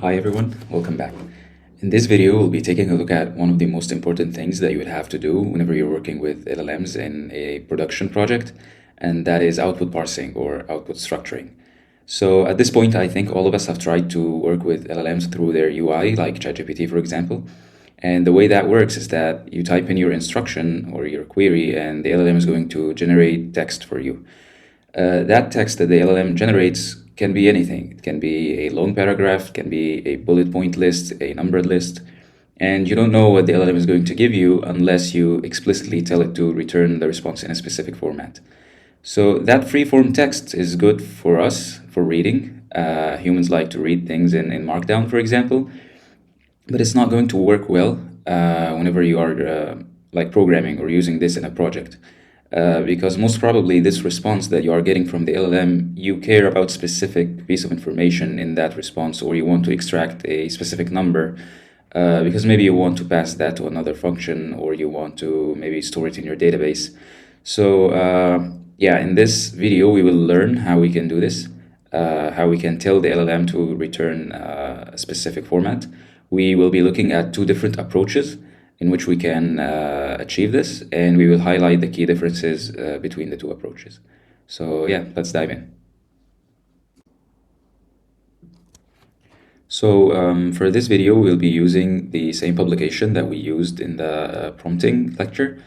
Hi everyone, welcome back. In this video, we'll be taking a look at one of the most important things that you would have to do whenever you're working with LLMs in a production project, and that is output parsing or output structuring. So at this point, I think all of us have tried to work with LLMs through their UI, like ChatGPT, for example. And the way that works is that you type in your instruction or your query, and the LLM is going to generate text for you. That text that the LLM generates can be anything. It can be a long paragraph, it can be a bullet point list, a numbered list, and you don't know what the LLM is going to give you unless you explicitly tell it to return the response in a specific format. So that free-form text is good for us, for reading. Humans like to read things in Markdown, for example, but it's not going to work well whenever you are like programming or using this in a project. Because most probably this response that you are getting from the LLM, you care about specific piece of information in that response, or you want to extract a specific number because maybe you want to pass that to another function, or you want to maybe store it in your database. So yeah, in this video, we will learn how we can do this, how we can tell the LLM to return a specific format. We will be looking at two different approaches in which we can achieve this, and we will highlight the key differences between the two approaches. So yeah, let's dive in. So for this video, we'll be using the same publication that we used in the prompting lecture.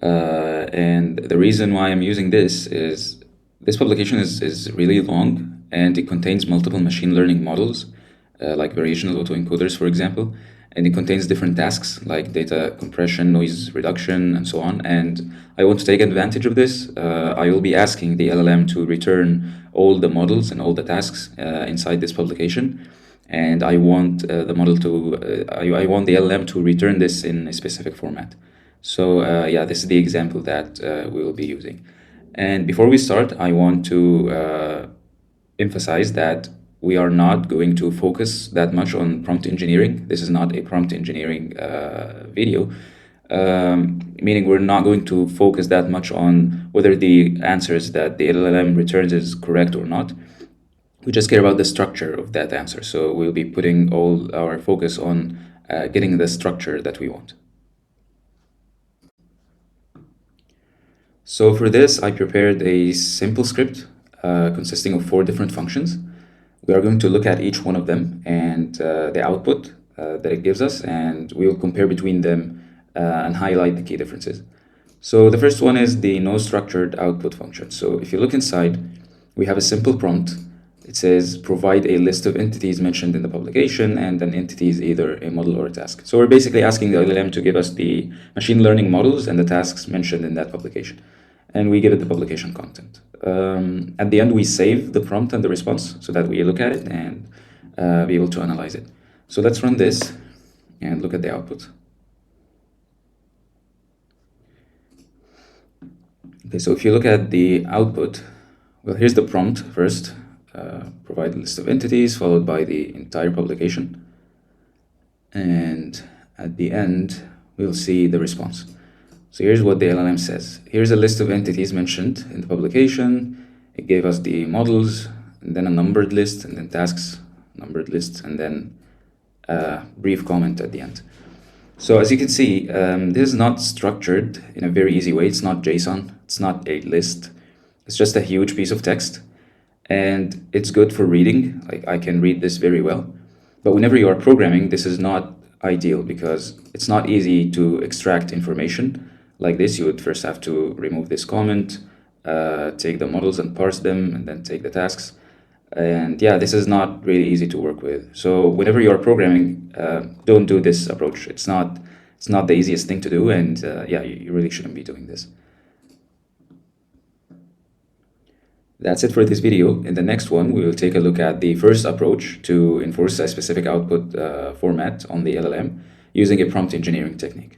And the reason why I'm using this is this publication is really long, and it contains multiple machine learning models, like variational autoencoders, for example. And it contains different tasks like data compression, noise reduction, and so on. And I want to take advantage of this. I will be asking the LLM to return all the models and all the tasks inside this publication. And I want the model to, I want the LLM to return this in a specific format. So yeah, this is the example that we will be using. And before we start, I want to emphasize that we are not going to focus that much on prompt engineering. This is not a prompt engineering video, meaning we're not going to focus that much on whether the answers that the LLM returns is correct or not. We just care about the structure of that answer. So we'll be putting all our focus on getting the structure that we want. So for this, I prepared a simple script consisting of 4 different functions. We are going to look at each one of them and the output that it gives us, and we will compare between them and highlight the key differences. So the first one is the no structured output function. So if you look inside, we have a simple prompt. It says provide a list of entities mentioned in the publication, and an entity is either a model or a task. So we're basically asking the LLM to give us the machine learning models and the tasks mentioned in that publication, and we give it the publication content. At the end, we save the prompt and the response so that we look at it and be able to analyze it. So let's run this and look at the output. Okay, so if you look at the output, well, here's the prompt first. Provide a list of entities followed by the entire publication. And at the end, we'll see the response. So here's what the LLM says. Here's a list of entities mentioned in the publication. It gave us the models, and then a numbered list, and then tasks, numbered list, and then a brief comment at the end. So as you can see, this is not structured in a very easy way. It's not JSON. It's not a list. It's just a huge piece of text. And it's good for reading. Like, I can read this very well. But whenever you are programming, this is not ideal because it's not easy to extract information like this. You would first have to remove this comment, take the models and parse them, and then take the tasks. And yeah, this is not really easy to work with. So whenever you are programming, don't do this approach. It's not the easiest thing to do, and yeah, you really shouldn't be doing this. That's it for this video. In the next one, we will take a look at the first approach to enforce a specific output format on the LLM using a prompt engineering technique.